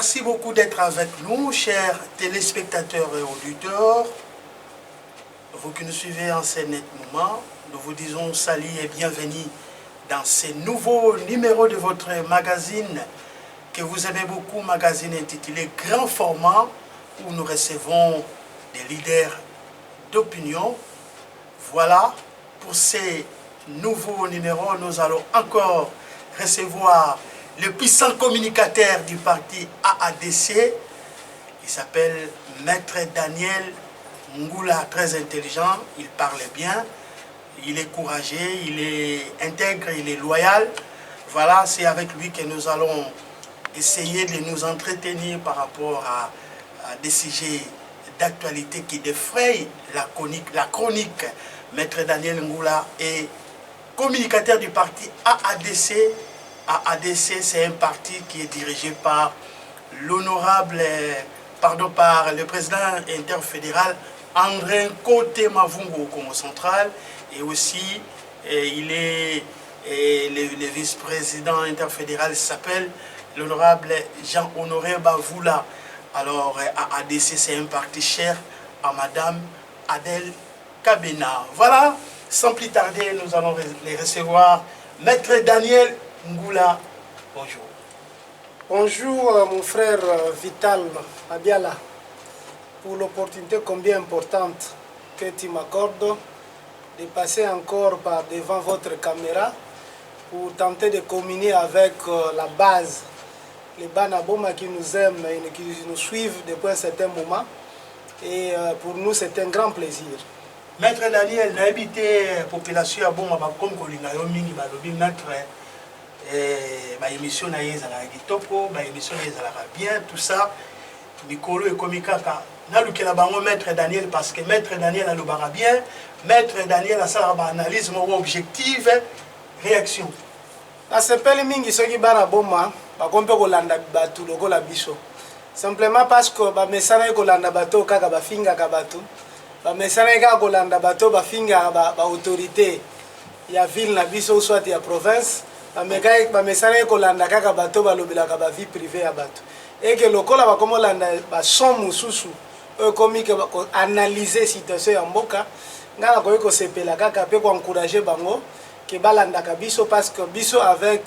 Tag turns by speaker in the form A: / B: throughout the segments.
A: Merci beaucoup d'être avec nous, chers téléspectateurs et auditeurs. Vous qui nous suivez en ce net moment, nous vous disons salut et bienvenue dans ce nouveau numéro de votre magazine que vous aimez beaucoup, magazine intitulé Grand Format, où nous recevons des leaders d'opinion. Voilà, pour ces nouveaux numéros, nous allons encore recevoir le puissant communicateur du parti AADC, qui s'appelle Maître Daniel Ngoula, très intelligent, il parle bien, il est courageux, il est intègre, il est loyal. Voilà, c'est avec lui que nous allons essayer de nous entretenir par rapport à des sujets d'actualité qui défrayent la chronique. Maître Daniel Ngoula est communicateur du parti AADC. AADC, c'est un parti qui est dirigé par par le président interfédéral André Koté Mavungo au Congo central, et aussi il est le vice-président interfédéral s'appelle l'honorable Jean-Honoré Bavoula. Alors AADC, c'est un parti cher à Madame Adèle Kabena. Voilà, sans plus tarder, nous allons les recevoir. Maître Daniel Ngoula, bonjour.
B: Bonjour mon frère Vital Abiala, pour l'opportunité combien importante que tu m'accordes de passer encore par devant votre caméra pour tenter de communier avec la base, les Banaboma qui nous aiment et qui nous suivent depuis un certain moment. Et pour nous, c'est un grand plaisir.
A: Maître Daniel, n'a habité la population à Boma comme Kolinga Yomingi, Balobi, maître. Émission na yezala kitoko, émission yezala bien, tout ça. Mikolo et komikaka. Na lukela bango Maître Daniel parce que Maître Daniel a le bara bien, Maître Daniel a ça analyse objective, réaction.
B: Na sepeli mingi soki bana boma, ba kompe ko landa batu loko la biso. Simplement parce que ba mesana ko landa bato kaka ba finga ka batu. Ba mesana ka ko landa bato ba finga ba autorité ya ville na biso soit ya province. Ba mesana ko landa kaka bato ba lobelaka ba vie privée ya bato. Et que lokola ba komo landa ba son mususu komi ke ba analyser situation ya mboka ngala ko sepela kaka pe ko encourager bango ke balanda ka biso parce que biso avec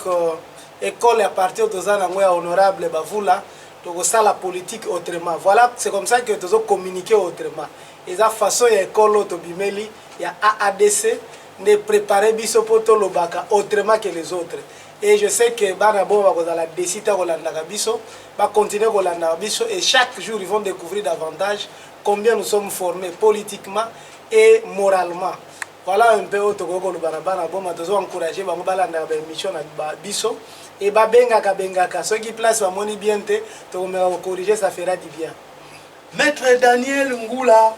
B: école à partir de ça ya honorable Bavoula donc ça la politique autrement. Voilà, c'est comme ça que nous communiquer autrement. Et ça façon ya école to bimeli ya AADC de préparer biso poto lobaka autrement que les autres. Et je sais que Banabo va la décider de biso, va continuer à biso et chaque jour ils vont découvrir davantage combien nous sommes formés politiquement et moralement. Voilà un peu autre que le Banabo m'a toujours encouragé à balanda mission à biso et bengaka ceux qui placent la monnaie bien te corriger ça fera du bien.
A: Maître Daniel Ngoula,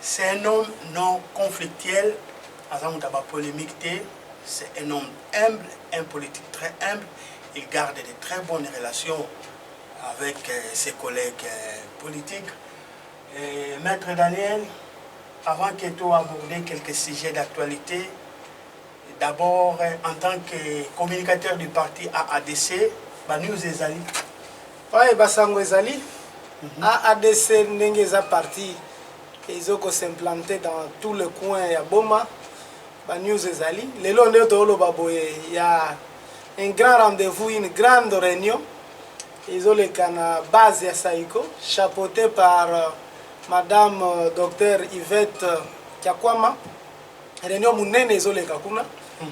A: c'est un homme non conflictuel. C'est un homme humble, un politique très humble. Il garde de très bonnes relations avec ses collègues politiques. Maître Daniel, avant que tu abordes quelques sujets d'actualité, d'abord en tant que communicateur du parti AADC, News Ezali.
B: Oui, Basango Ezali. AADC n'est parti. Ils ont s'implanter dans tout le coin de Boma. News Ezali. Le lendemain il y a un grand rendez-vous, une grande réunion. Ils ont les base à Saïko, chapeauté par Madame Dr Yvette Kiakwama. Réunion Mounene ils ont les kakuna.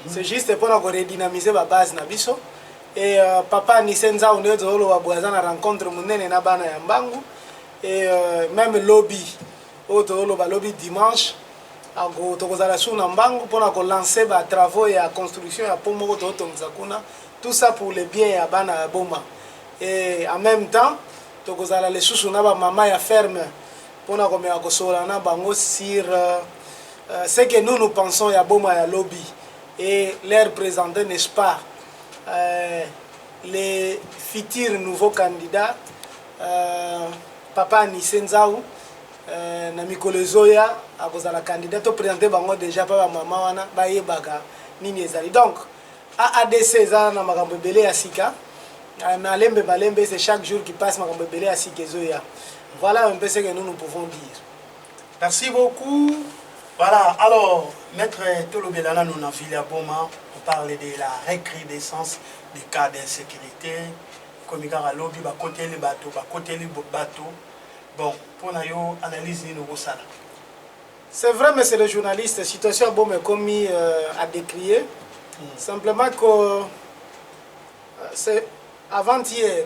B: C'est juste pour redynamiser la base Nabiso. Et Papa Nisenza on est la rencontre Mounene na bana Yambangu. Et même lobby, lobby dimanche. Pour lancer des travaux et la construction tout ça pour le bien de Bana Boma. Et en même temps, les sous maman ya ferme pour sur ce que nous pensons à Boma et lobby et leur présenter, n'est-ce pas, les futurs nouveaux candidats, Papa Nisenzaou. Na mikolo zoya akozala candidat to présenter bango déjà pa maman wana ba yebaka nini ezali. Donc AADC ezala na makambo ebele ya sika Malembe, Malembe, c'est chaque jour qui passe, à Sikezoya. Voilà un peu ce que nous pouvons dire.
A: Merci beaucoup. Voilà, alors, Maître Tolobelana, nous avons vu à Boma pour parler de la recrudescence des cas d'insécurité. Comme il y a lobby, côté les bateaux, côté les bateaux. Bon, pour nous analyser nos ça.
B: C'est vrai, monsieur le journaliste, la situation est commis à décrier. Simplement que c'est avant-hier,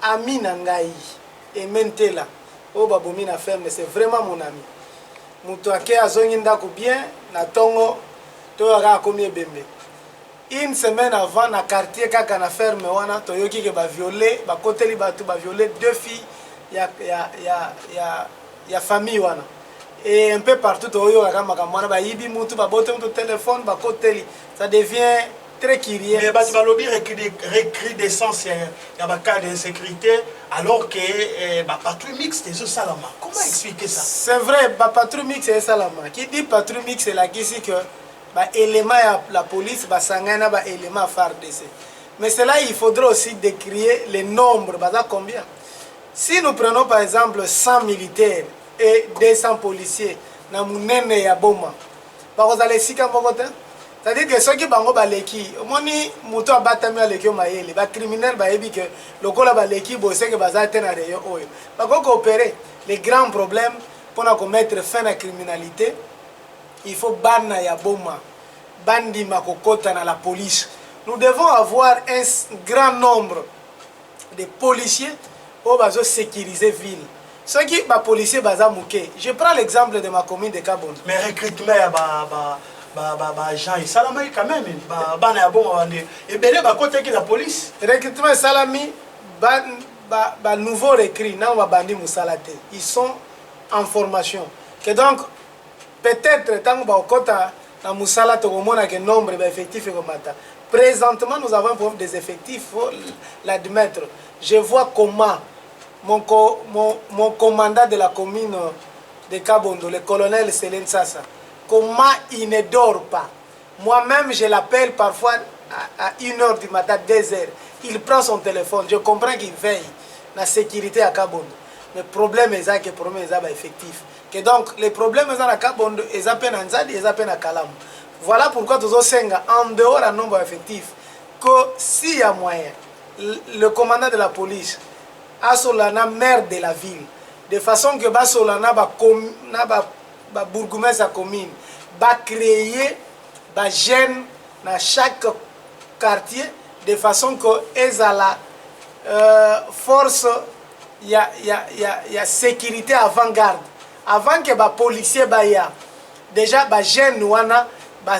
B: Ami Nangaï et Mentela, oh babomi na ferme, c'est vraiment mon ami. Moutouake a zonginda bien, na tongo, toyaka commis bembe. Une semaine avant, na quartier kaka na ferme wana, toyoki ke ba violé, ba koteli batu ba violé deux filles, ya famille wana. Et un peu partout, ça devient très curieux.
A: Mais il y a une recrudescence, il y a un cas d'insécurité, alors que la patrouille mixte, c'est ça. Comment expliquer ça?
B: C'est vrai, la patrouille mixte, c'est ça. Qui dit patrouille mixte, c'est là qui dit que l'élément de la police, c'est un élément phare de ça. Mais c'est là il faudra aussi décrire le nombre, combien. Si nous prenons par exemple 100 militaires, et 200 policiers na munene ya boma bakozala esika moko te, c'est-à-dire que soki bango baleki omoni moto abatami aleki mayele bacriminel bayebi ke lokola baleki boseke baza te na rayon oyo bakokoopere. Les grands problèmes pour mettre fin à la criminalité, il faut bana ya boma bandima kokota na la police. Nous devons avoir un grand nombre de policiers pour sécuriser la ville. Ceux qui sont policiers, je prends l'exemple de ma commune de Kabon.
A: Mais recrutement, agents, salami quand même, et bien là, côté qui la police.
B: Recrutement salami, nouveau recrues, ils sont en formation. Que donc, peut-être, tant que dans Moussala, tu as un nombre d'effectifs. Présentement, nous avons un problème des effectifs, il faut l'admettre. Je vois comment mon commandant de la commune de Kabondo, le colonel Céline Sassa, comment il ne dort pas. Moi-même, je l'appelle parfois à 1h du matin, 2h. Il prend son téléphone. Je comprends qu'il veille la sécurité à Kabondo. Mais le problème est que le problème est effectif. Que donc, les problèmes sont à Kabondo, ils appellent à Nzadi, ils appellent à Kalam. Voilà pourquoi tous les en dehors d'un nombre effectif, que s'il y a moyen, le commandant de la police, Asolana maire de la ville, de façon que Basolana ba bourgmestre sa commune, va créer ba jeunes dans chaque quartier, de façon que ils a la force, il y a sécurité avant-garde, avant que ba policier baya, déjà ba jeunes wana ba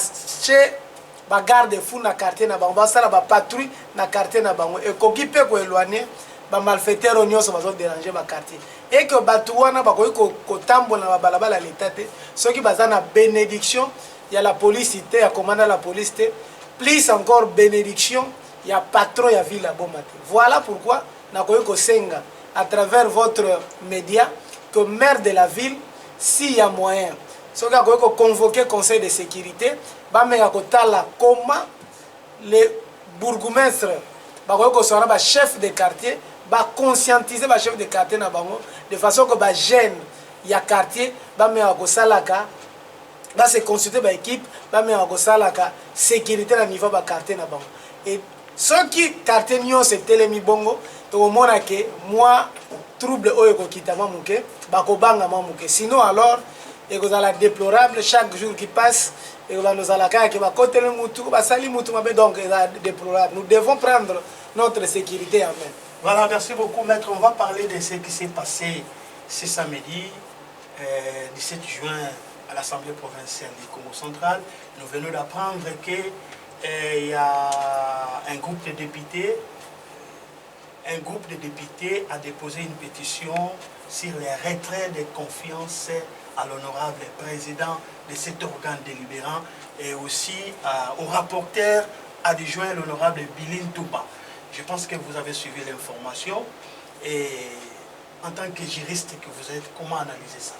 B: ba garde fou na quartier na bango, ba sala ba patrouille na quartier na bango, et koki pe ko éloigner ba malfaiteurs nyonso bazo déranger ba quartier, et que batu wana bakoki kotambola na balabala l'état te soki baza na bénédiction ya la police te ya commandant la police te, plus encore bénédiction ya patron ya ville bomba te. Voilà pourquoi nakoki kosenga à travers votre média que maire de la ville, s'il y a moyen, soki akoki convoquer conseil de sécurité, ba menga kotala comment les bourgmestres bakoki kosala ba chef de quartier ba conscientiser ba chef de quartier na bango, de façon que ba jeune ya quartier ba menga kosalaka ba se consulter ba équipe ba menga kosalaka sécurité na niveau ba quartier na bango. Et ceux qui quartier nyo se telemi bongo to mona que moi trouble oyo ko kitama muke ba ko banga mamuke, sinon alors et que ça déplorable chaque jour qui passe et que nous allons que va côté le mutu ba sali mutu mabe, donc c'est déplorable. Nous devons prendre notre sécurité en main.
A: Voilà, merci beaucoup maître. On va parler de ce qui s'est passé ce samedi 17 juin à l'Assemblée provinciale du Congo central. Nous venons d'apprendre qu'il y a un groupe de députés a déposé une pétition sur les retraits de confiance à l'honorable président de cet organe délibérant et aussi au rapporteur adjoint l'honorable Bilin Touba. Je pense que vous avez suivi l'information et en tant que juriste que vous êtes, comment analyser ça?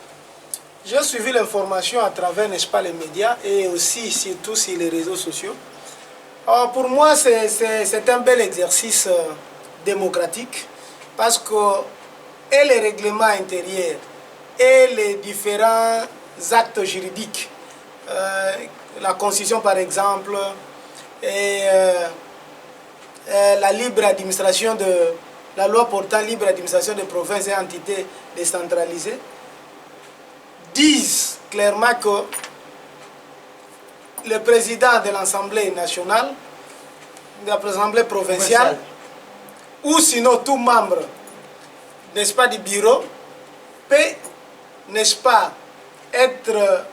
B: J'ai suivi l'information à travers, n'est-ce pas, les médias et aussi surtout sur les réseaux sociaux. Alors pour moi, c'est un bel exercice démocratique parce que et les règlements intérieurs et les différents actes juridiques, la Constitution par exemple, et la libre administration de la loi portant libre administration des provinces et entités décentralisées, disent clairement que le président de l'Assemblée nationale, de l'Assemblée provinciale, ou sinon tout membre, n'est-ce pas, du bureau, peut, n'est-ce pas, être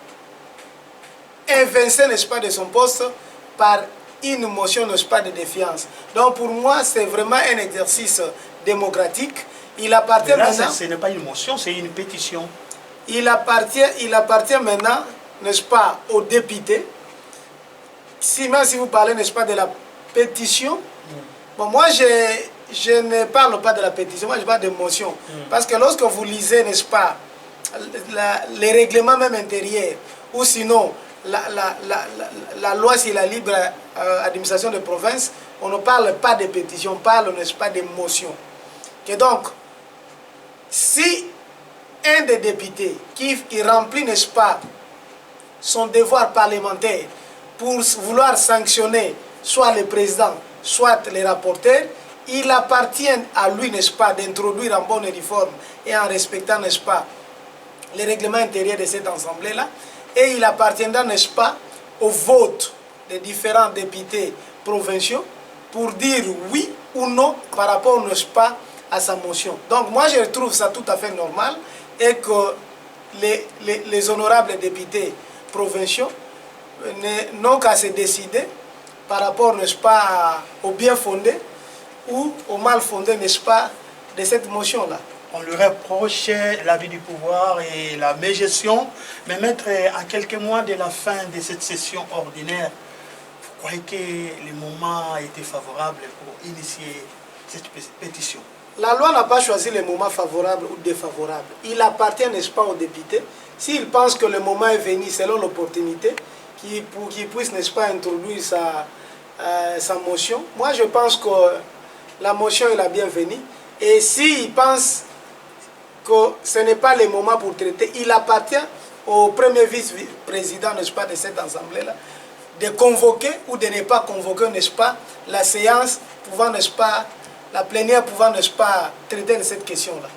B: évincé, n'est-ce pas, de son poste par une motion, n'est-ce pas, de défiance. Donc pour moi, c'est vraiment un exercice démocratique. Il appartient
A: là,
B: maintenant...
A: Ce n'est pas une motion, c'est une pétition.
B: Il appartient maintenant, n'est-ce pas, aux députés. Même si vous parlez, n'est-ce pas, de la pétition, bon, moi je ne parle pas de la pétition, moi je parle de motion. Parce que lorsque vous lisez, n'est-ce pas, les règlements même intérieurs, ou sinon la loi sur la libre administration de province, on ne parle pas de pétition, on parle, n'est-ce pas, de motion. Et donc, si un des députés qui remplit, n'est-ce pas, son devoir parlementaire pour vouloir sanctionner soit le président, soit les rapporteurs, il appartient à lui, n'est-ce pas, d'introduire en bonne et due forme et en respectant, n'est-ce pas, les règlements intérieurs de cette assemblée-là, et il appartiendra, n'est-ce pas, au vote des différents députés provinciaux pour dire oui ou non par rapport, n'est-ce pas, à sa motion. Donc moi je trouve ça tout à fait normal et que les honorables députés provinciaux n'ont qu'à se décider par rapport, n'est-ce pas, au bien fondé ou au mal fondé, n'est-ce pas, de cette motion-là.
A: On lui reproche l'abus du pouvoir et la mégestion, mais maître, à quelques mois de la fin de cette session ordinaire, vous croyez que le moment a été favorable pour initier cette pétition?
B: La loi n'a pas choisi le moment favorable ou défavorable. Il appartient, n'est-ce pas, aux députés. S'ils pensent que le moment est venu selon l'opportunité, pour qu'ils puissent, n'est-ce pas, introduire sa motion. Moi, je pense que la motion est la bienvenue. Et s'ils pensent que ce n'est pas le moment pour traiter, il appartient au premier vice-président, n'est-ce pas, de cette assemblée-là, de convoquer ou de ne pas convoquer, n'est-ce pas, la séance pouvant, n'est-ce pas, la plénière pouvant, n'est-ce pas, traiter de cette question-là.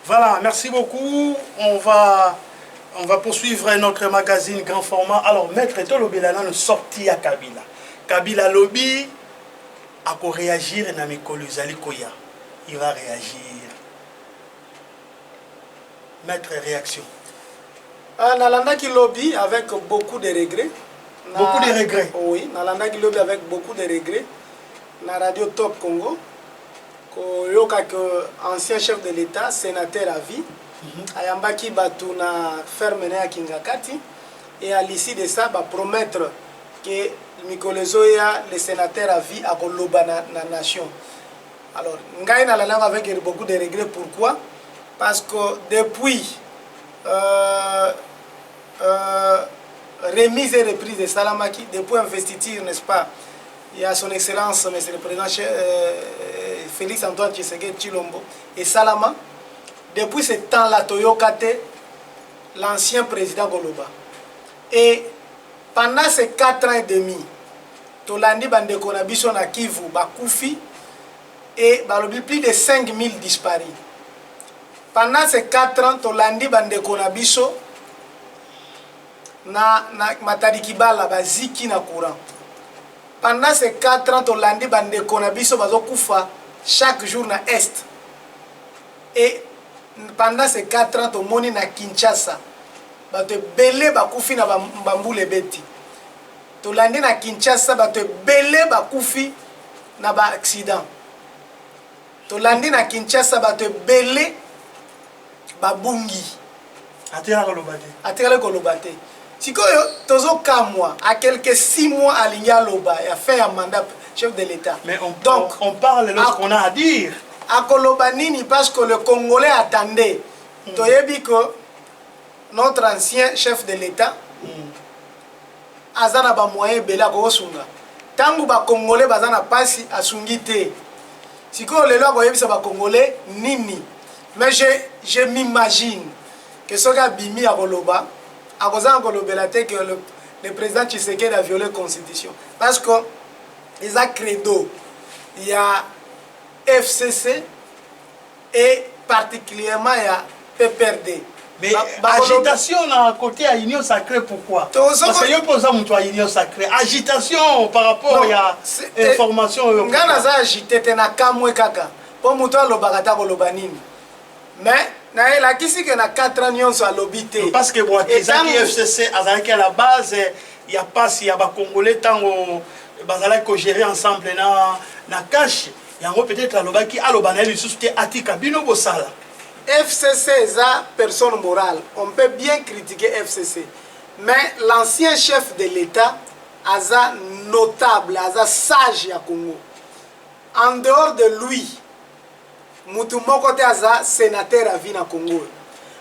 A: Voilà, merci beaucoup. On va poursuivre notre magazine grand format. Alors, maître Tolobelana nous sorti à Kabila. Kabila lobby a pour réagir na mikolo Zali Koya. Il va réagir. Maître, réaction.
B: Nalanda qui lobby avec beaucoup de regrets.
A: Beaucoup de regrets?
B: Oui, Nalanda qui lobby avec beaucoup de regrets. Na Radio Top Congo. Koyoka que ancien chef de l'État, sénateur à vie. Ayambaki batuna ferme à Kingakati. Et à l'issue de ça, va promettre que Mikolo Zoya, le sénateur à vie, a Koloba na nation. Alors, Ngaï na la langue avec beaucoup de regrets. Pourquoi? Parce que depuis remise et reprise de Salamaki, depuis investiture, n'est-ce pas, il y a son excellence, monsieur le président Félix Antoine Tshisekedi Tshilombo et Salama, depuis ce temps-là, Toyokate, l'ancien président Goloba. Et pendant ces 4 ans et demi, Tolandi Bandeko Nabiso na Kivu, Bakoufi, et plus de 5000 disparus. Pendant ces 4 ans, Tolandi Bandeko Nabiso na Matarikibala, Baziki na courant. Pendant ces 4 ans, Tolandi Bandeko Nabiso Bazo Koufa chaque jour na Est. Et pendant ces 4 ans, Tomoni na Kinshasa, Bato Belé Bakoufi na Bambou Beti. Tolandi na Kinshasa, Bato Belé Bakoufi na ba accident. Tolandi na Kinshasa, Bato Belé Babungi. Atira Kolobate. Si tozo kamwa à quelques 6 mois à Linyaloba et a fait un mandat chef de l'État.
A: Mais on parle lorsqu'on a à dire.
B: À Kolobanini parce que le Congolais attendait. Toyebi que notre ancien chef de l'État azana ba moyen bela ko sunga. Tangu ba Congolais bazana pasi asungite. Si on les lois, ça va congolais nini. Mais je m'imagine que ce gars Bimi à Roloba, à cause que le président Tshisekedi a violé la constitution. Parce que ils ont credo, il y a FCC et particulièrement il y a PPRD.
A: Mais agitation à côté à l'Union sacrée, pourquoi? Parce que il y a pas l'Union sacrée. Agitation par rapport à l'information européenne.
B: Ngana za agité na kamwe kaka. Pour muto lo bagata ko lobanini. Mais na la kisi que na 4 ans nyonso a lobité.
A: Parce que bon, les FCC à la base, il y a pas si y a ba congolais tango bazala ko gérer ensemble na cash. Il y a peut-être à lobaki à lobaneli susté atika bino bosala.
B: FCC est une personne morale. On peut bien critiquer FCC. Mais l'ancien chef de l'État est notable, est sage à Congo. En dehors de lui, Moutou Mokote est sénateur à vie na Congo.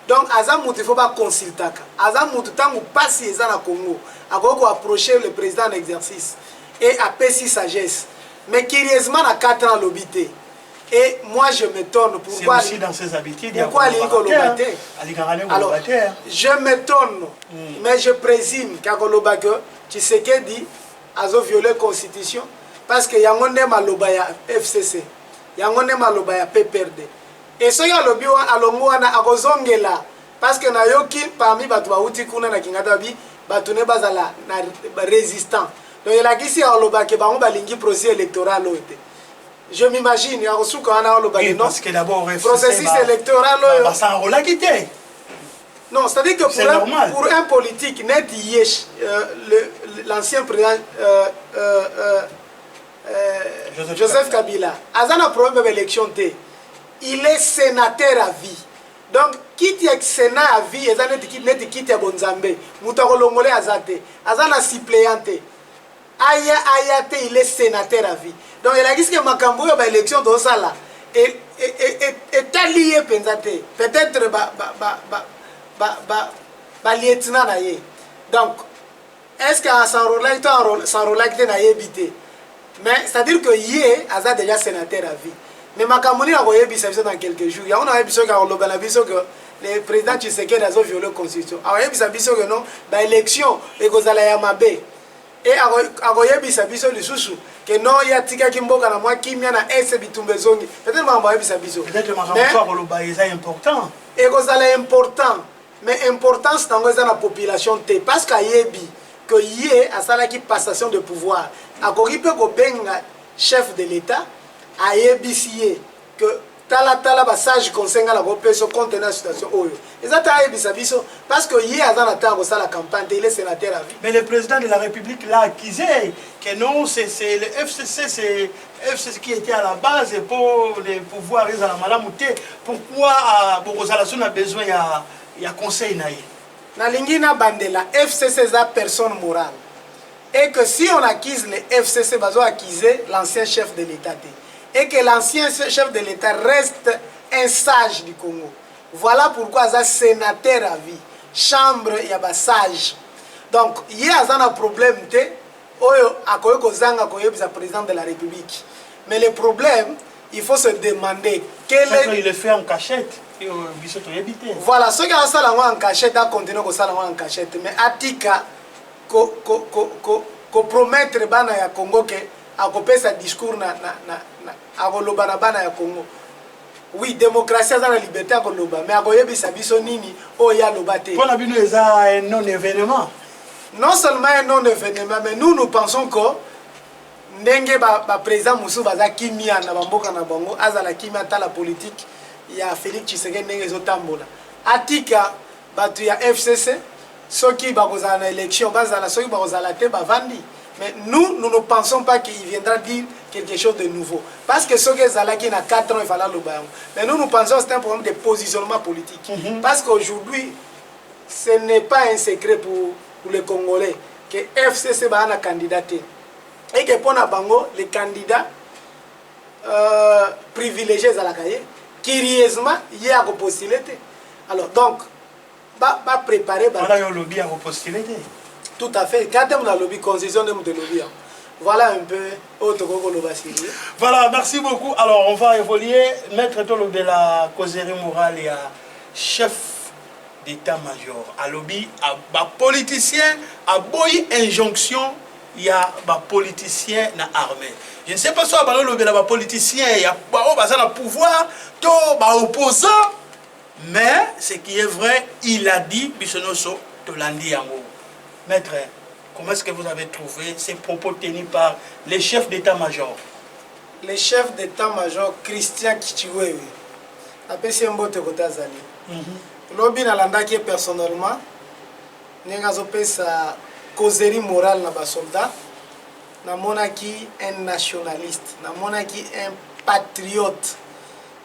B: Donc, il ne faut pas consulter. Moutou Tango passe à Congo. Il faut approcher le président en exercice et apaiser sagesse. Mais curieusement, à 4 ans l'obité. Et moi je m'étonne pourquoi.
A: C'est aussi dans ses habitudes.
B: Pourquoi alors, je m'étonne, mais je présume qu'Akolobake, Tshisekedi a violé la constitution parce qu'il y a un malobaya FCC, il y a un malobaya PPRD. Et ce qui a lobby à l'omouana à Gozongela parce que Nayoki parmi Batwa Utikuna na Kingatabi, Batune Bazala résistant. Donc il a dit si à l'obake, on va lingi procès électoral. Je m'imagine, il y a reçu quand on a le
A: oui, parce que d'abord,
B: le processus électoral.
A: Ça a quitté.
B: Non, c'est-à-dire que pour un politique, net l'ancien président Joseph Kabila, a un problème d'élection, il est sénateur à vie. Donc, quitte le Sénat à vie, il est quitté à Bonzambe, Moutarolongolé Azate, Azana suppléante. Ayate, il est sénateur à vie. Donc, il a dit que Makambo, l'élection de Osala est allié, peut-être, lieutenant. Donc, est-ce qu'à s'enrôler, mais c'est-à-dire que Yé a déjà sénateur à vie. Mais Makambo, il a dans quelques jours. Il y a que le président Tshisekedi a violé la constitution. Il y a que non, l'élection, il y a Yamabe. Et agoyebisa biso lisusu que non ya tika kimboka na mwa kimia na ese bitumbe zongi peut-être mamba yebisa biso
A: peut-être mamba ko loba eza important
B: et kozala important mais importance tango eza na population te parce que yebi que yé asala ki passation de pouvoir akoki pe ko benga chef de l'état ayebisi que tala ba sage conseil la peso contenir la situation oyo ezata ayebisa biso parce que yé azana tango ça la campagne il est sénateur à vie.
A: Mais le président de la République l'a accusé que non c'est le FCC c'est FCC qui était à la base pour les pouvoirs à la malamouté. Pourquoi Bogozalason a besoin il y a conseil naïe
B: na lingina bandela FCC est personne morale et que si on accuse le FCC bazo accuser l'ancien chef de l'État et que l'ancien chef de l'État reste un sage du Congo. Voilà pourquoi il y a sénateur à vie, chambre, il y a sage. Donc, il y a un problème, il y a un président de la République. Mais le problème, il faut se demander quel est...
A: Il le fait en cachette.
B: Voilà, ceux qui ont ça en cachette, ils continuent à faire en cachette. Mais Atika, qu'on promettre au Congo que a copié sa discours à Golobana ya Congo. Oui, démocratie a la liberté à Goloba, mais à Goyebi Sabiso Nini, oh ya lobate.
A: Pour la bino est un non-événement.
B: Non seulement un non-événement, mais nous pensons que Ndenge ba président Moussou baza kimia na bamboka na bango azala kimia ta la politique ya Félix Tshisekedi ndenge zotambola. Atika batu ya FCC soki bakozala na élection bazala soki bakozala te bavandi. Mais nous ne pensons pas qu'il viendra dire quelque chose de nouveau. Parce que ce que Zalaki a 4 ans, il fallait le baillon. Mais nous pensons que c'est un problème de positionnement politique. Parce qu'aujourd'hui, ce n'est pas un secret pour les Congolais que FCC va un candidat. Et que pour Nabango, les candidats privilégiés à la cahier, curieusement, il y a postulé. Alors, donc, va préparer.
A: On a eu le lobby à repostuler.
B: Tout à fait. Quand on a le lobby, constitution de lobby. Voilà un peu Otokoko Lobasiri.
A: Voilà, merci beaucoup. Alors, on va évoluer. Maître Tolobe, la causerie morale, il y a chef d'état-major. À lobby, à politicien, à boy injonction, il y a des politiciens dans l'armée. Je ne sais pas si il y a des politiciens, il y a des pouvoir, des opposants, mais ce qui est vrai, il a dit, Bissonoso, Tolandi Yango. Maître, comment est-ce que vous avez trouvé ces propos tenus par les chefs d'état-major?
B: Le chef d'état-major Christian Kichiwewe appelé Mbote Kotazali. Lobi nalandaki personnellement nenga zopesa causerie morale na ba soldat namonaki un nationaliste, namonaki un patriote,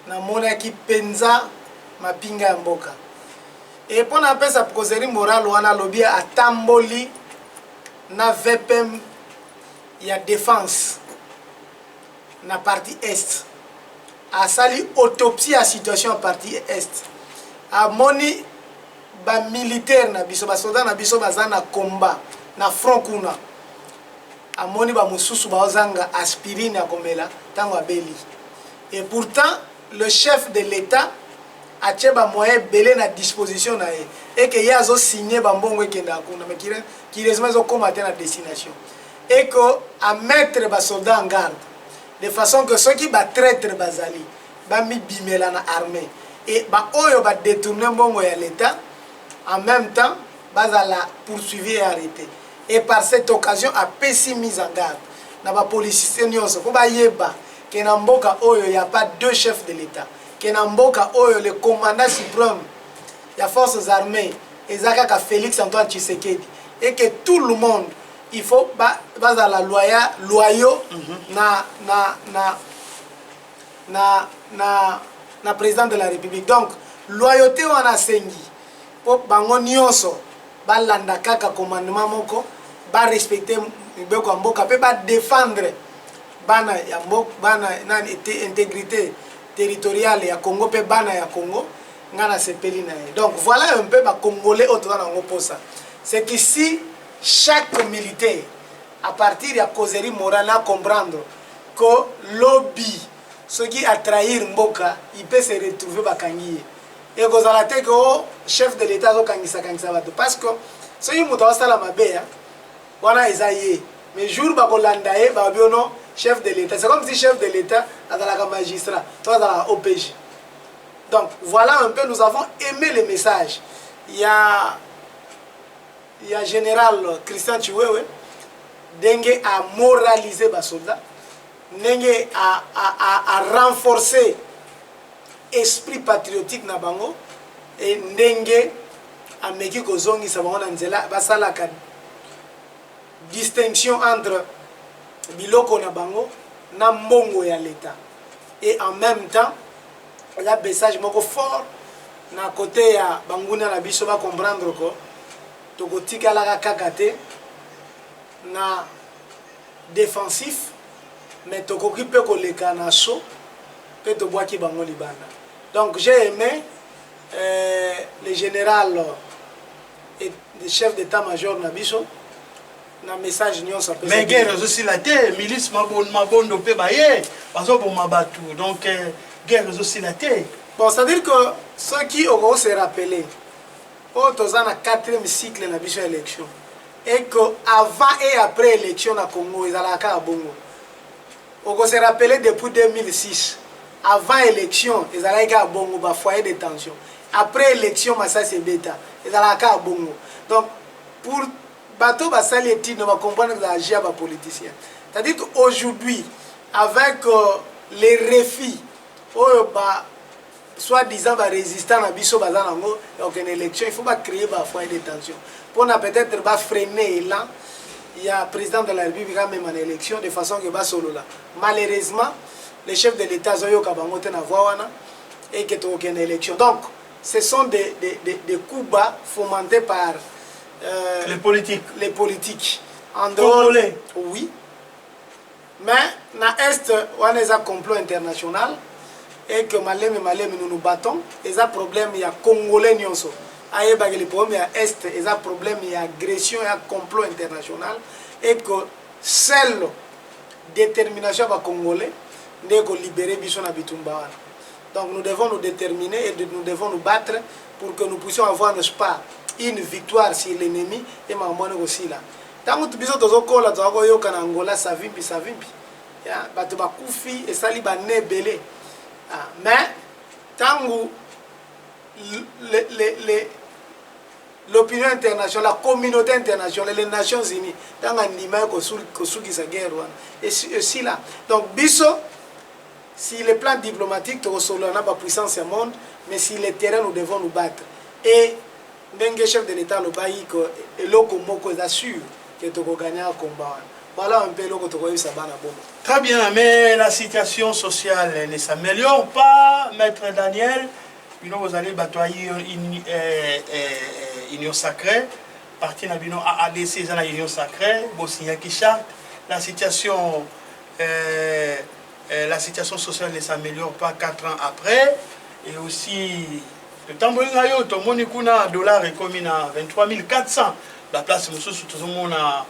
B: namonaki penza mapinga ya mboka. Et pour napesa causerie morale wana lobi atamboli na VPM ya défense na partie est asali autopsie à situation à partie est amoni ba militaire na biso ba soldat na biso baza na combat na front kuna amoni ba mususu baozanga aspirine ya komela tango abeli. Et pourtant le chef de l'état a tché ba moyen belé na disposition na ye et que yazo signé ba mbongo ekenda kuna mais qui résumé zo combattre na destination et que à mettre ba soldat en garde de façon que ceux qui ba traître bazali ba mi bimela na armée et ba oyo ba détourner mbongo ya l'état en même temps bazala poursuivi et arrêté. Et par cette occasion a pessi mise en garde na ba policiers nyonso ko ba yeba que na mboka oyo y a pas deux chefs de l'état, que na mboka oyo le commandant suprême ya forces armées ezaka ka Félix Antoine Tshisekedi et que tout le monde il faut bazala loyaux na président de la République. Donc loyauté wana sengi po bango nyonso balanda kaka commandement moko ba respecter mibeko ya mboka pe ba défendre bana ya mboka bana na intégrité territoriale ya Congo pe bana ya Congo ngana sepeli na ye. Donc voilà un peu ba congolais autour na ngo posa. C'est qu'ici chaque militaire à partir de la causerie morale à comprendre que lobby ce qui a trahi mboka il peut se retrouver bakangiye. Et que la tête que chef de l'état zo kangisa bato parce que ce qui muta wasala mabe wana ezaye mais jour ba kolanda e ba biono chef de l'état c'est comme si chef de l'état azalaka magistrat toi dans OPJ. Donc voilà un peu nous avons aimé le message. Il y a général Christian Chiwewe dengue à moraliser les soldats, dengue à renforcer esprit patriotique na bango et dengue à meki kozongi sa bango na nzela basala ka distinction entre biloko na bango na mbongo ya l'état. Et en même temps il y a un message moko fort na côté ya banguna na biso ba comprendre ko tokotikalaka kaka te na défensif mais tokoki pe koleka na so pe tobwaki bango libanda. Donc j'ai aimé le général et le chef d'état-major na biso na message nyonso apesa.
A: Mais guerre aussi la terre milice mabondo pe baye bazo boma batu donc guerre aussi la terre.
B: Bon, c'est-à-dire que ceux qui auront se rappeler au toza na 4e cycle na biso élection et que avant et après élection na Congo ezalaka bongo. On se rappeler depuis 2006 avant élection ezalaka bongo ba foyer de tension. Après élection massa c'est bêta ezalaka bongo. Donc pour bateau basali étude on va comprendre que ça agit à ba politicien. C'est-à-dire qu'aujourd'hui avec les refus soi-disant résistant à biso bazanango donc une élection il faut pas créer ba foyer de tension pour na peut-être ba freiner là il y a président de la République même en élection de façon que ba solo là malheureusement les chefs de l'état zoyo kabango te na voix wana et que to aucune élection. Donc ce sont des coups bas fomentés par
A: les politiques
B: en dehors oui mais na est on a un complot international et que malem nous nous battons et ça problème il y a congolais nyonso aye ba le problème à est et ça problème il y a agression et complot international et que seul détermination va congolais de libérer biso na bitumba wana. Donc nous devons nous déterminer et nous devons nous battre pour que nous puissions avoir, n'est-ce pas, une victoire sur l'ennemi et mamone aussi là. Tant que biso tozokola tozako yoka na Angola savimbi ya bato bakufi et sali ba nebele. Mais tant l'opinion internationale, la communauté internationale, les Nations Unies, tant que sa guerre et aussi là. Donc biso, si le plan diplomatique on n'a pas puissance au monde, mais si les terrains nous devons nous battre. Et le chef de l'État le bailli que l'oko moko assure que tu vas gagner un combat. Voilà un peu l'oko tu vas ça bana bon.
A: Très bien, mais la situation sociale ne s'améliore pas, Maître Daniel. Vous allez batailler Union Sacrée, parti na bino AADC dans la Union Sacrée, Bosnia qui charte. La situation sociale ne s'améliore pas 4 ans après. Et aussi, le temps où tout le monde a dollar est commis à 23 400. La place où tout le monde a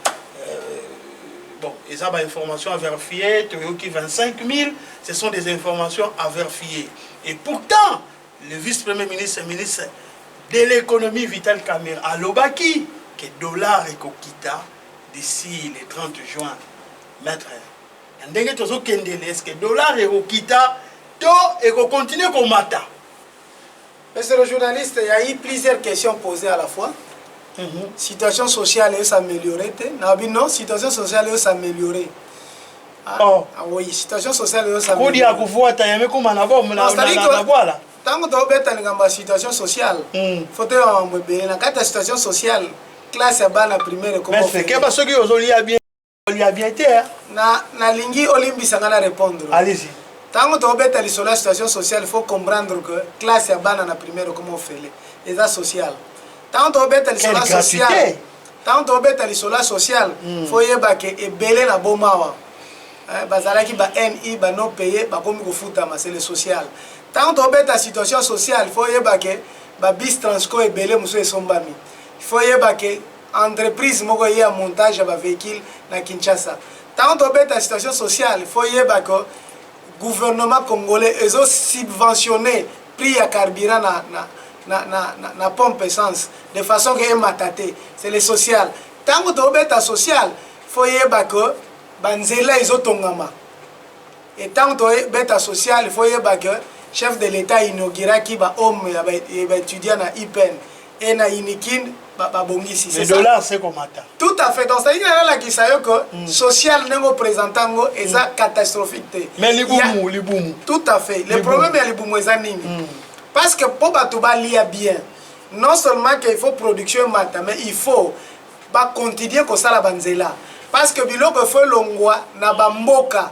A: bon, ils ont des informations à vérifier, 25 000, ce sont des informations à vérifier. Et pourtant, le vice-premier ministre et ministre de l'économie Vital Kamerhe à l'Obaki, que dollar et kokita d'ici le 30 juin. Maître, est-ce que dollar et kokita, et qu'on continue comme matin?
B: Monsieur le journaliste, il y a eu plusieurs questions posées à la fois. Situation sociale est s'améliorer. Non, situation sociale est s'améliorer. Oui, situation sociale est s'améliorer. Tant que tu as une situation sociale, il faut que tu aies une situation sociale, classe à bas la primaire.
A: Mais c'est que parce que vous avez bien été.
B: Na lingi olimbi sangana répondre.
A: Allez-y.
B: Tant que tu as une situation sociale, il faut comprendre que classe à bas la primaire, comment on fait les aides sociales. Tant que tu as une situation sociale, tant que tu as une situation sociale, il faut que tu belé na bomawa. Bazalaki ba NI ba non payé ba komi ko futama, c'est le social. Tant que tu as une situation sociale, il faut que ba bis transco et belé muso et sombami. Il faut que entreprise moko y a montage ba véhicule na Kinshasa. Tant que tu as une situation sociale, il faut que gouvernement congolais ils ont subventionné prix à carburant na pompe essence de façon que mataté, c'est le social. Tant que tu as social, il faut que banzela ils ont tongama. Et tant que tu as social, il faut que chef de l'État inaugura qui va homme étudiant na IPEN et na Inikin ba bongisi.
A: Le dollar c'est comme ça.
B: Tout à fait. Donc ça dit là qui ça que social n'est représentant et ça catastrophique.
A: Mais les boumou.
B: Tout à fait. Le problème est les boumou nini. Parce que pour batuba lia bien, non seulement qu'il faut production mata, mais il faut continuer comme ça la banzela. Parce que biloko faut longwa na bamboka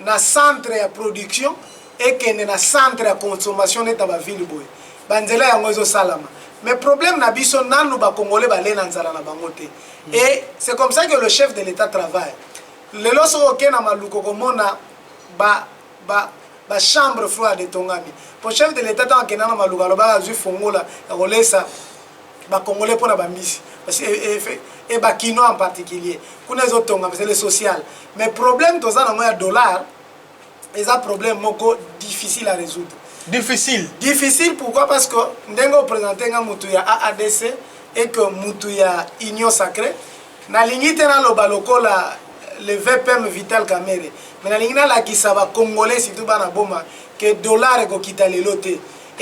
B: na centre de production et que na centre de consommation est dans ville boy. Banzela ya ngozo salama. Mais problème na biso nanu ba congolais ba lena nzala na bangote. Et c'est comme ça que le chef de l'État travaille. Le loso oké na maluko komona ba chambre froide de Tongami. Pour chef de l'État tant que na maluka lo ba zu fongola ya kolesa ba congolais pour na ba misi. Parce que et ba kino en particulier. Kuna zo Tongami c'est le social. Mais problème toza na moya dollar, et ça problème moko difficile à résoudre.
A: Difficile.
B: Difficile pourquoi? Parce que ndengo présenter nga mutu ya AADC et que mutu ya Union Sacrée na lingite na loba lokola le VPM Vital Kamerhe. Mais na lingina la kisaba congolais surtout bana boma que dollar ko kita lelote et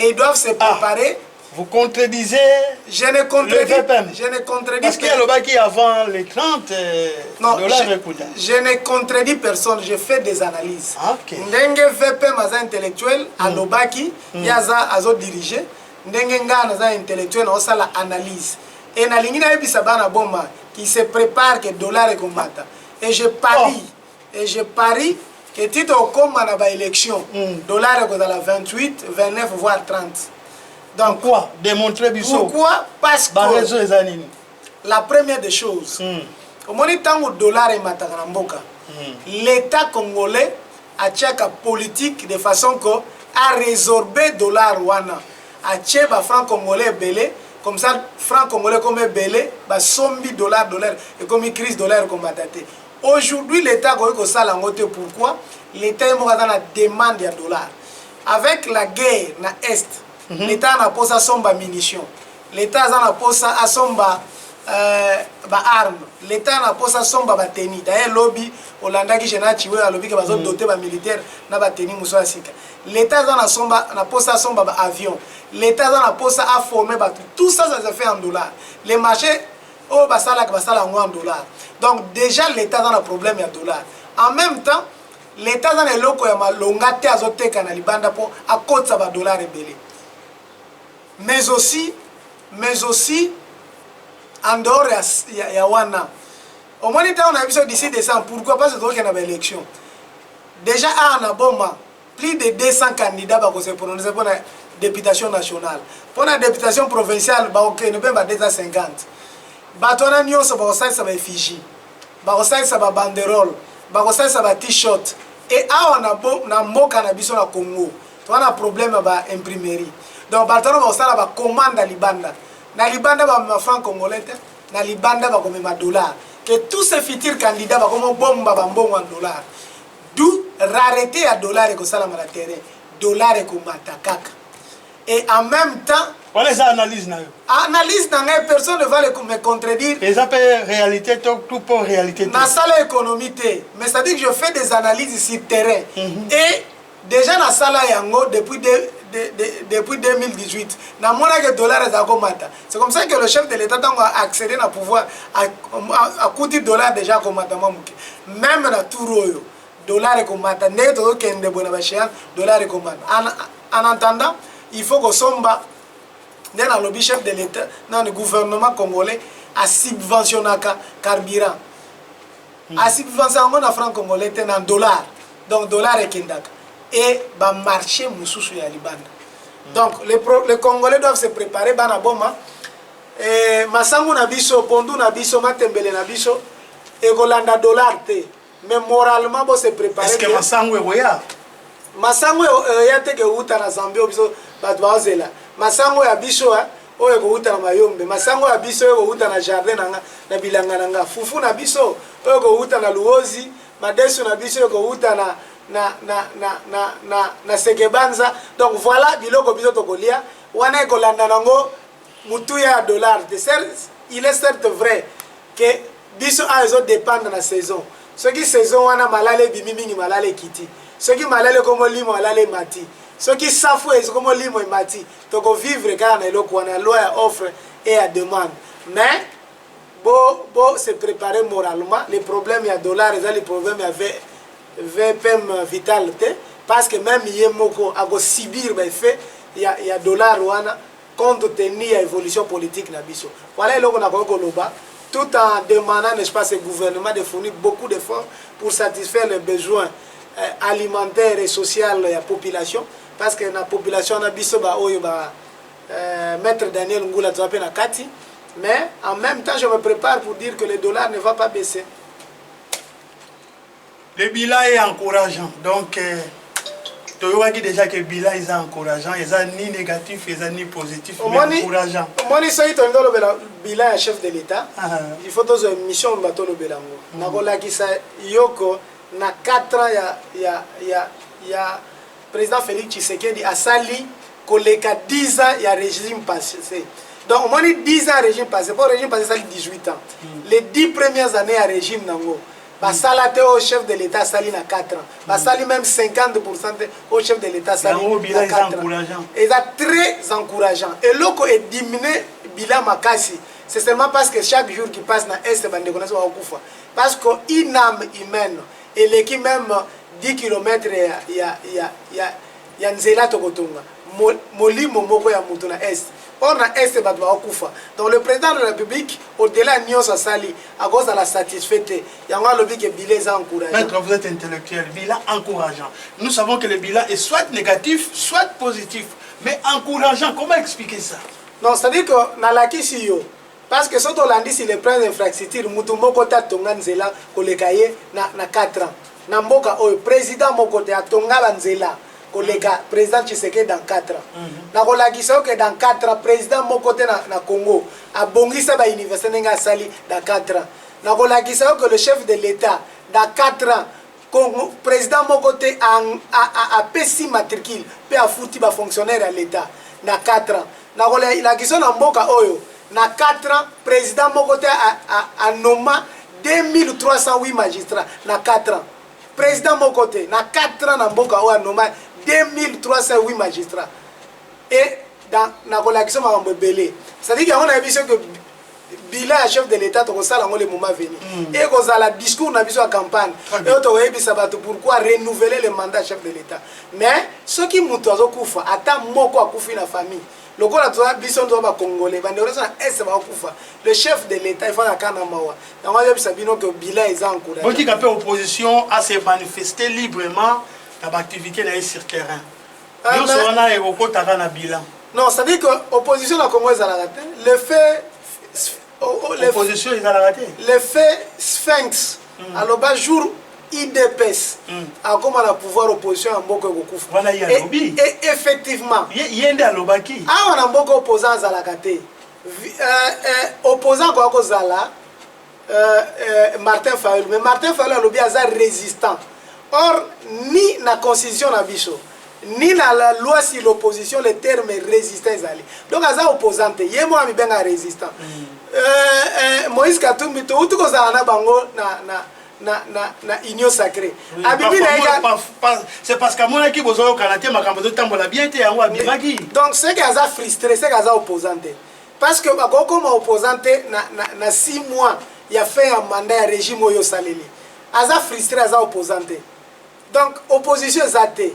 B: ils doivent se préparer.
A: Vous contredisez
B: je ne contredis,
A: le VPM.
B: Je ne contredis
A: parce qu'il y a le bas qui avant les 30
B: non,
A: dollars.
B: Je ne contredis personne, je fais des analyses.
A: Okay.
B: Ndenge VPM aza intellectuel, alobaki, yaza azo diriger, ndenge nga naza intellectuel na osala analyse. Et na lingi na yebisa bana bomba qui se prépare que dollar et combattre. Et je parie que tito okoma na ba élection, dollar est dans la 28, 29 voire 30. Donc
A: quoi? Démontrer biso.
B: Pourquoi? Parce que la première des choses, au moment où le dollar est mataramboka, l'État congolais a tchèque politique de façon à résorber le dollar wana, a tchèque franc congolais belé, comme ça franc congolais comme belé, bah sombi dollar et comme crise dollar comme bataté. Aujourd'hui, l'État a ça la moitié. Pourquoi? L'État est dans la demande de dollars. Avec la guerre dans l'Est, l'État a posé son munitions. L'État a posé son armes. L'État a posé son tennis. D'ailleurs, lobby Hollanda qui a tué à lobby qui a doté les militaires na tennis muso sika. L'État a posé son avion. L'État a posé à former tout ça se fait en dollars. Les marchés oh basala en dollars. Donc déjà l'État a un problème de dollars. En même temps, l'État a un loko ya malonga te azoteka na libanda po à cause de dollars rebelle. Mais aussi en dehors ya wana. Au moins on a vu d'ici décembre. Pourquoi? Parce que y a une élection. Déjà à Anaboma, plus de 200 candidats pour se prononcer pour la députation nationale. Pour la députation provinciale, il y a 250. Batona nyonso bakosali sa ba effigie, bakosali sa ba banderole, bakosali sa ba t-shirt. Et awa na mboka na biso na Congo, to na problème ba imprimerie. Donc batona bakosala ba commande na libanda. Na libanda ba ma franc congolais, na libanda ba komema dollar. Que tous ces futurs candidats ba komo bomba ba mbongo en dollar. D'où rareté à dollar et ko sala na terrain. Dollar et ko mata kaka. Et en même temps,
A: voilà les analyses.
B: Analyse dans personne ne va me contredire.
A: Et ça peut réalité, tout pour réalité.
B: Dans la salle économique, mais c'est-à-dire que je fais des analyses sur le terrain. Et déjà dans la salle yango depuis 2018, dans mon que dollar est à combattre. C'est comme ça que le chef de l'État a accédé à pouvoir à coûter dollar déjà combattre. Même dans tout royo, dollar est combattre. N'est pas que de bonne dollar est combattre. En attendant, il faut que somba dans le chef de l'État, dans le gouvernement congolais, a subventionné le carburant. A subventionné le franc congolais en dollars. Donc, dollar est kindaka. Et le marché moussou ya libanda. Donc, les Congolais doivent se préparer. Bana boma. Masangu na biso, pondu na biso, matembele na biso, et golanda dollar te. Mais moralement, bo se préparer.
A: Est-ce que Masangu est roya?
B: Masangu ya te ke uta na Zambie biso batwa zela. Masango ya biso oyo ko uta na mayombe, masango ya biso oyo ko uta na jardin na bilanga nanga, fufu na biso oyo ko uta na luozi, madesu na biso oyo ko uta na sekebanza. Donc voilà biloko biso to kolia wana ko landa nango mutu ya dollar. Il est certes vrai que biso a zo dépendre na saison. Ce qui saison wana malale bimimingi malale kiti. Ce qui malale comme limo malale mati. Ce qui s'affoue, c'est comme l'île mati. Donc vivre quand on a loi offre et à demande. Mais bon se préparer moralement. Les problèmes il y a dollars, les problèmes il y avait VPM vitalité parce que même il y a moko à Sibir ben fait il y a dollars ouana compte tenu à l'évolution politique na biso. Voilà le qu'on a koloba tout en demandant n'est-ce pas ce gouvernement de fournir beaucoup d'efforts pour satisfaire les besoins alimentaires et sociaux de la population. Parce que la population a biso ba oyo ba maître Daniel Ngula tu na kati, mais en même temps je me prépare pour dire que le dollar ne va pas baisser.
A: Le bilan est encourageant. Donc tu vois déjà que le bilan est encourageant, il n'est ni négatif, il n'est ni positif, mais encourageant.
B: Moi ni soy tondo le bilan chef de l'État. Il faut deux émissions bateau le bilan. Na kola ki sa yoko na 4 ans ya président Félix Tshisekedi a sali koleka 10 ans il y a régime passé. Donc au moins 10 ans régime passé, pour régime passé sali 18 ans. Les 10 premières années à régime nango. Ba salate au chef de l'État sali na 4 ans. Ba sali même 50% au chef de l'État sali na 4 ans. Et c'est très encourageant. Et loko est diminué bilan makasi. C'est seulement parce que chaque jour qui passe na est bande connaissance wa kufa. Parce que une âme humaine et l'équipe même 10 km ya nzela tokotonga molimo moko ya mutu na est. On a est batwa okufa. Donc le président de la République au-delà nyonso sali à cause de la satisfaite yango alobi que bilan est encourageant.
A: Maître, vous êtes intellectuel, bilan encourageant. Nous savons que le bilan est soit négatif, soit positif, mais encourageant. Comment expliquer ça?
B: Non, c'est-à-dire que na lakisi yo parce que soto landi si le prince infrastructure mutu moko ta tonga nzela kolekaye na 4 ans. Na mboka oyo président moko te atonga banzela koleka président Tshisekedi dans 4 ans. Na kolakisa que dans 4 ans président moko te na Congo abongisa ba université nga sali dans 4 ans. nakolakisa que le chef de l'État dans 4 ans Congo président mokote a pesi matricule pe a fouti ba fonctionnaire à l'État dans 4 ans nakolakisa na mboka oyo na 4 ans président mokote a nommé 2308 magistrats na 4 ans président mokote na 4 ans na mboka oyo a nommé 2308 magistrats et dans nakolakisa makambo belé c'est-à-dire qu'on a vu que bilan à chef de l'État to kosala ngo le moment venu et kozala discours na biso à campagne et to yebisa bato pourquoi renouveler le mandat chef de l'État mais ce qui muto azokufa ata moko akufi na famille lokola to biso ndo ba congolais bande resa ese ba kufa le chef de l'État il faut la kana mawa na ngo yebisa bino que bilan est encouragé
A: bon qui capé opposition à se manifester librement dans l'activité na sur terrain nous serons na ekokota na bilan
B: non ça dit que opposition na Congo ezala le fait
A: l'opposition ils ont raté.
B: Le fait Sphinx, alors bas jour IDPS, a comme la pouvoir opposition en beaucoup
A: voilà,
B: et effectivement,
A: il y a un lobaki.
B: Ah, on a beaucoup opposants à la kate. Opposant quoi que Zala, Martin Fayulu, mais Martin Fayulu a lobby à résistant. Or, ni la constitution na biso, ni la loi sur l'opposition, le terme résistant est donc à ça opposante, il y a moi bien résistant. Moïse Katumbi to utuko za na bango na union sacrée
A: c'est parce que mon équipe bozo kanaté makambo to tambola bien te yango abimaki
B: donc c'est que ça frustré c'est que ça opposante parce que bako comme opposante na 6 mois il a fait un mandat à régime oyo saleli aza frustré aza opposante donc opposition zate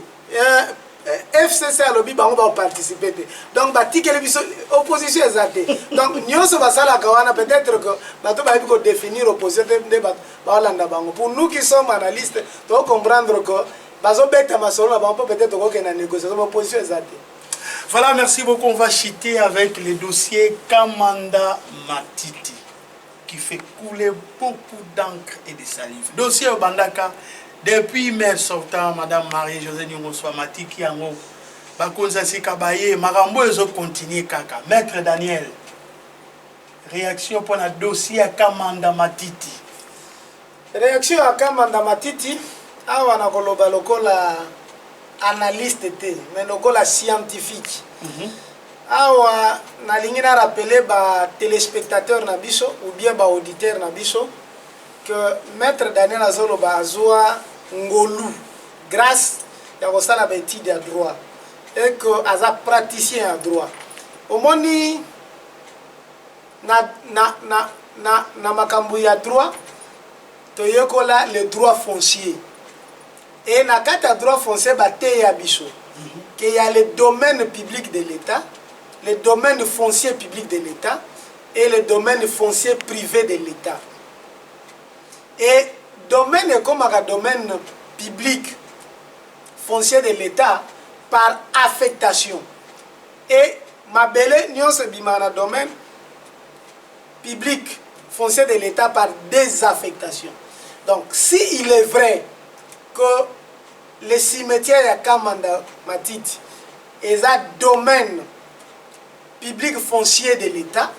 B: FCC a lobby bango va participer donc batikele biso opposition ezate donc nyonso basala kawana peut-être que bato ba biko définir opposition de ba landa bango pour nous qui sommes analystes doit comprendre que bazo beta masolo na bango peut-être ko na négociation opposition ezate.
A: Voilà, merci beaucoup. On va chiter avec le dossier Kamanda Matiti qui fait couler beaucoup d'encre et de salive. Dossier Bandaka. Depuis mai sortant, Madame Marie-Josée Nyongoswa Matiki Yango, Bakonza Sikabaye, Marambo ezo continue kaka. Maître Daniel, réaction pour le dossier à Kamanda Matiti.
B: Réaction à Kamanda Matiti, awa na koloba lokola analyste te, mais lokola scientifique. Awa na lingi na rappeler ba téléspectateur na biso ou bien ba auditeur na biso que Maître Daniel Azoloba azwa ngolu grâce à kosala ba étude à droit et que aza praticien à droit omoni na makambo ya droit toyekola le droit foncier et na kata droit foncier ba te ya biso qu'il y a le domaine public de l'État, le domaine foncier public de l'État et le domaine foncier privé de l'État. Et domaine comme un domaine public foncier de l'État par affectation. Et ma belle nion se bimana domaine public foncier de l'État par désaffectation. Donc si il est vrai que les cimetières à Kamanda Matiti est un domaine public foncier de l'État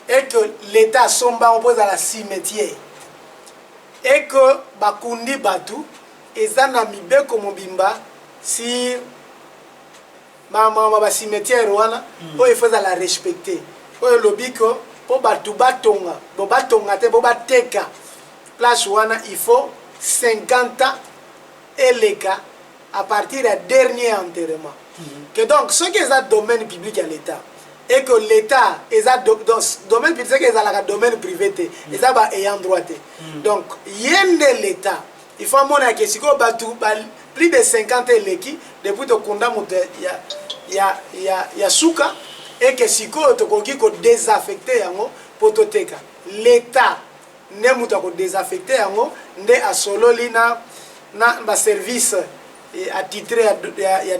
B: et que l'État somba oppose à la cimetière et que Bakundi Batu est un ami comme Bimba si ma cimetière wana il faut la respecter pour le bico pour Batu Batonga pour Batonga te pour Bateka place wana il faut 50 ans et les cas à partir du dernier enterrement que donc ce qui est un domaine public à l'État et que l'État est un domaine public c'est un domaine privé et ça va ayant droit donc yen de l'État il faut montrer que si on bat plus de 50 élections depuis le condamné il y a souka et que si on désaffecté pour toteka l'État ne muta ko désaffecté ne a solo lina na service attitré à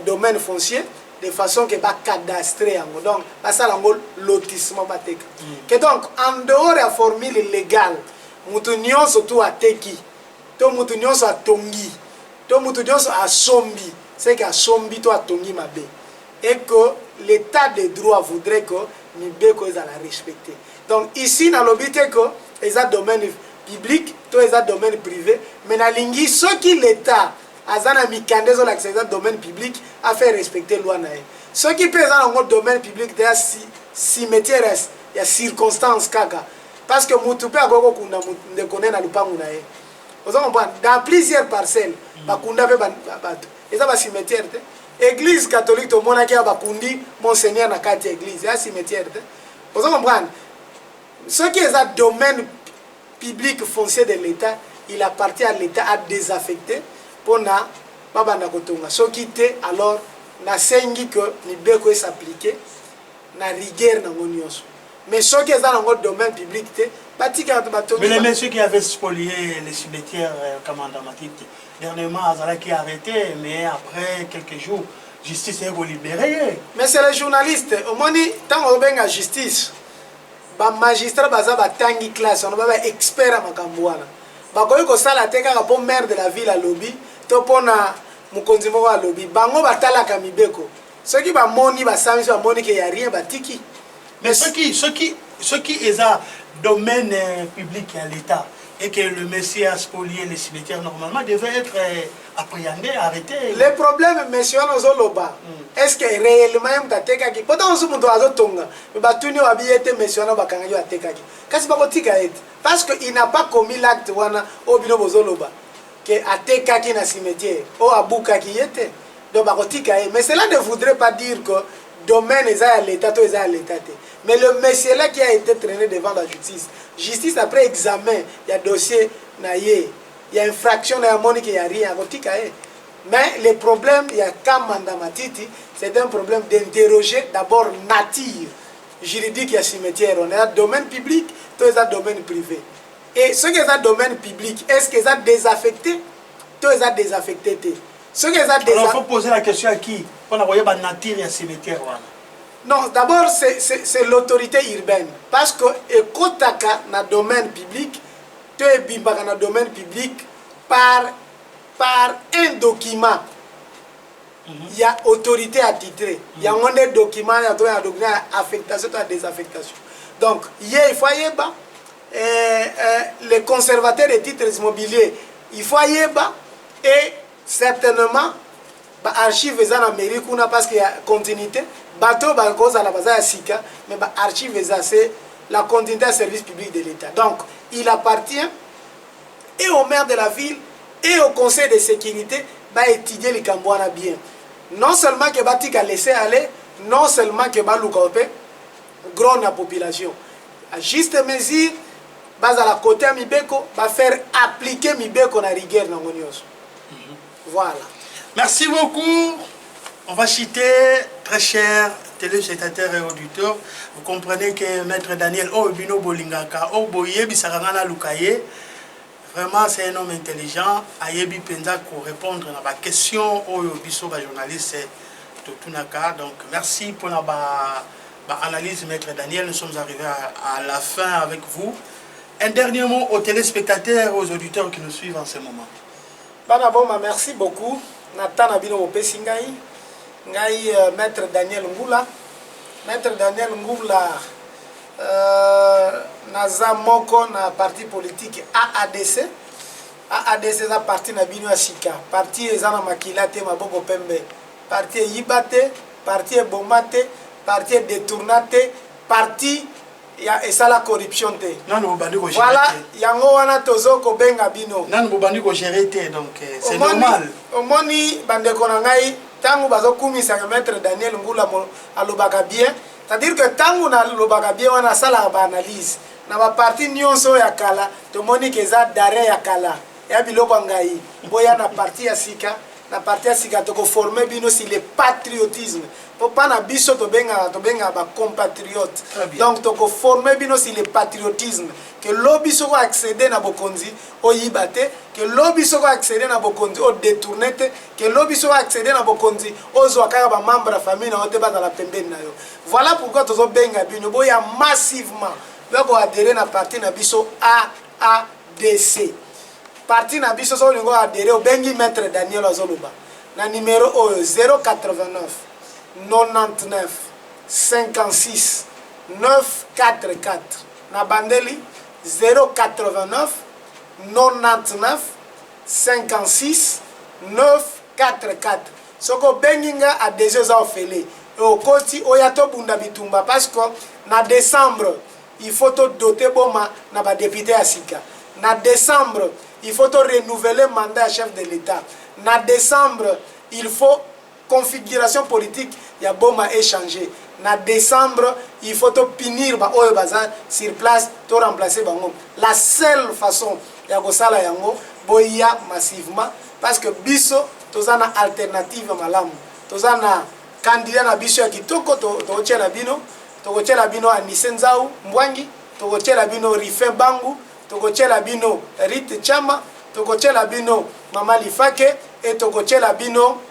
B: domaine foncier de façon que va cadastrer donc ça l'angle lotissement bateka que donc en dehors de la formule légale mutu nyonso to ateki to mutu nyonso atongi to mutu nyonso asombi c'est que asombi to atongi mabe et que l'état de droit voudrait que mibeko ezala respecté. Donc ici nalobi te ko eza domaine public to eza domaine privé, mais nalingi soki l'état azana mikande ezolakisa eza domaine public a fait respecter loi na ye. Soki mpe eza nango domaine public te ya cimetière ya circonstance kaka, parce que mutu mpe akoki kokunda ndeko ne na lupangu na ye. Ozo comprendre, dans plusieurs parcelles bakunda mpe bato eza bacimetière te. Église catholique tomonaki ya bakundi monseigneur na kati ya église ya cimetière te. Ozo comprendre, soki eza domaine public foncier de l'État, il appartient à l'État à désaffecter pour na babanda kotonga. Soki te alors na sengi que mibeko s'appliquer na rigueur na nyonso. Mais soki eza nango domaine public te, batika batonga.
A: Mais les messieurs qui avaient spolié les cimetières commandant Matite, dernièrement Azala qui a arrêté, mais après quelques jours justice est libérée.
B: Mais c'est les journalistes, au moins tant on benga justice. Ba magistrat baza batangi classe, on ba expert makambo wana. Bakoyi ko sala te kaka po maire de la ville à lobby, to pona mukonzi moko à lobby. Bango batalaka mibeko. Ceux qui ba moni ba sami ba moni que y a rien batiki.
A: Mais ceux qui est un domaine public à l'État et que le monsieur a spolié les cimetières normalement devait être appréhendé, arrêté.
B: Le problème, monsieur Nozoloba, est-ce que réellement il y a des gens qui sont en train de parce qu'il n'a pas commis l'acte au bino bozoloba que atekaki na cimetière ou abukaki yete donc mais cela ne voudrait pas dire que domaine est à l'état tout est à l'état mais le monsieur là qui a été traîné devant la justice après examen il y a dossier naïe il y a infraction na monique il y a rien mais le problème il y a Kamanda Matiti c'est un problème d'interroger d'abord nature juridique et cimetière on est dans domaine public tout est dans domaine privé et ce qui est dans domaine public est-ce qu'ils sont désaffectés tout est désaffecté ce qui est
A: alors il faut poser la question à qui pour envoyer la nature et cimetière
B: non d'abord c'est l'autorité urbaine parce que ekotaka na domaine public to ebimbaka na domaine public par un document. Il y a autorité attitrée. Il y a un document, il y a un document affectation et désaffectation. Donc, il faut y avoir les conservateurs des titres immobiliers. Il faut y avoir et certainement, l'archive est en Amérique parce qu'il y a continuité. Bateau, cause à la base à Sika, mais l'archive c'est la continuité à service public de l'État. Donc, il appartient et au maire de la ville et au conseil de sécurité d'étudier les Cambouana bien. Non seulement que Batik a laissé aller, non seulement que Baloukaope gronde la population. À juste mesure, base à la côté à Mibeko, va faire appliquer Mibeko na rigueur dans Monios. Voilà.
A: Merci beaucoup. On va citer, très chers téléspectateurs et auditeurs, vous comprenez que Maître Daniel Obino Bolingaka, Oboye Bisarangana Lukaye, vraiment c'est un homme intelligent, Ayebi Penza pour répondre à la question au biso journaliste de Tunaka. Donc merci pour l'analyse Maître Daniel, nous sommes arrivés à la fin avec vous. Un dernier mot aux téléspectateurs et aux auditeurs qui nous suivent en ce moment.
B: Banaboma, merci beaucoup. Nathan Abino Opesingai. Ngai Maître Daniel Ngoula. Maître Daniel Ngoula naza moko na parti politique AADC. AADC eza parti na bino ya sika. Parti eza na makila te maboko pembe. Parti yibate, parti bombate, parti détournate, parti ya esala corruption te. Voilà, yango wana tozo ko benga bino.
A: Nan bobandi ko gérer te donc c'est normal.
B: Omoni bandeko na ngai tangu bazokumisa Maître Daniel Ngoula alobaka bien, c'est-à-dire que tangu na alobaka bien wana sala ba analyse na ba parti nyonso ya kala tomoni ke za dare ya kala ya biloko ngai boya na parti ya sika na parti ya sika to ko former bino si le patriotisme pour pas na biso to benga ba compatriote donc to ko former bino si le patriotisme que lobiso ko accéder na bokonzi o yibate que lobiso ko accéder na bokonzi o détourner que lobiso ko accéder na bokonzi o zo kaka ba membre ya famille na ote ba dans la pembeni na yo. Voilà pourquoi tozo benga bino boya massivement bako adhérer na parti na biso AADC. Parti na biso so lingo adhérer au bengi Maître Daniel Azoluba na numéro 089 99 56 944 na bandeli 089 99 56 944 soko benginga a des eza ofele au koti oyato bunda bitumba parce que na décembre il faut to doter boma na ba député à Sika na décembre il faut to renouveler mandat chef de l'État na décembre il faut configuration politique ya boma échanger na décembre il faut to punir ba oyo baza sur place to remplacer bango la seule façon ya kosala yango boya massivement parce que biso tozana alternative malamu tozana candidat na biso ya kitoko tokochela bino Anise Nzau Mbwangi tokochela bino Rifin Bangu tokochela bino Rite Chama tokochela bino Mama Lifake et tokochela bino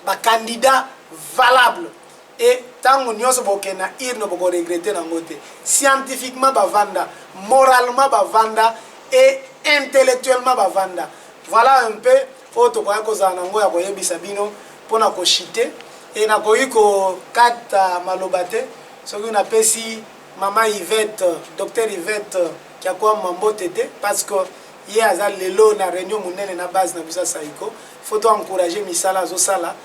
B: ba candidat valable et tango nyonso bokena irno boko regretter nango te scientifiquement bavanda moralement bavanda et intellectuellement bavanda voilà un peu oto kwa kozana nango ya koyebisa bino pona ko chiter et na koyi ko kata malobate soki na pesi mama Yvette docteur Yvette qui a quoi mambo tete parce que hier aza lelo na réunion munene na base na bisa saiko faut encourager misala zo sala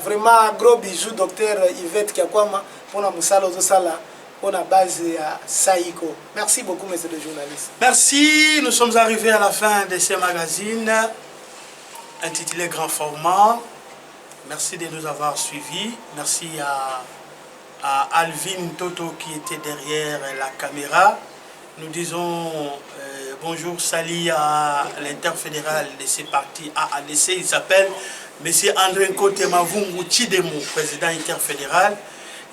B: vraiment gros bisous docteur Yvette qui a quoi pour la musala zo sala pour la base à saiko. Merci beaucoup messieurs les journalistes.
A: Merci, nous sommes arrivés à la fin de ce magazine intitulé Grand Format. Merci de nous avoir suivis. Merci à Alvin Toto qui était derrière la caméra. Nous disons bonjour, salut à l'interfédéral de ces partis AADC. Il s'appelle M. André Nkotemavungu Chidemo, président interfédéral,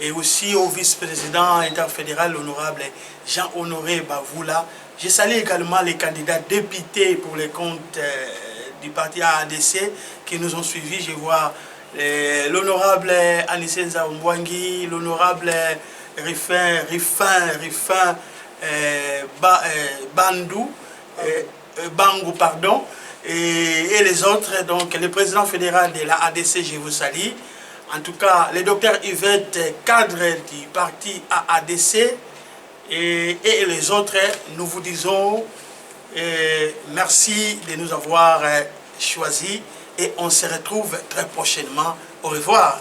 A: et aussi au vice-président interfédéral, l'honorable Jean-Honoré Bavoula. Je salue également les candidats députés pour les comptes du parti AADC qui nous ont suivis. Je vois l'honorable Anise Nzau Mbwangi, l'honorable Rifin Bangu, pardon, et les autres, donc le président fédéral de la ADC, je vous salue. En tout cas, le docteur Yvette, cadre du parti AADC, et les autres, nous vous disons merci de nous avoir choisis et on se retrouve très prochainement. Au revoir.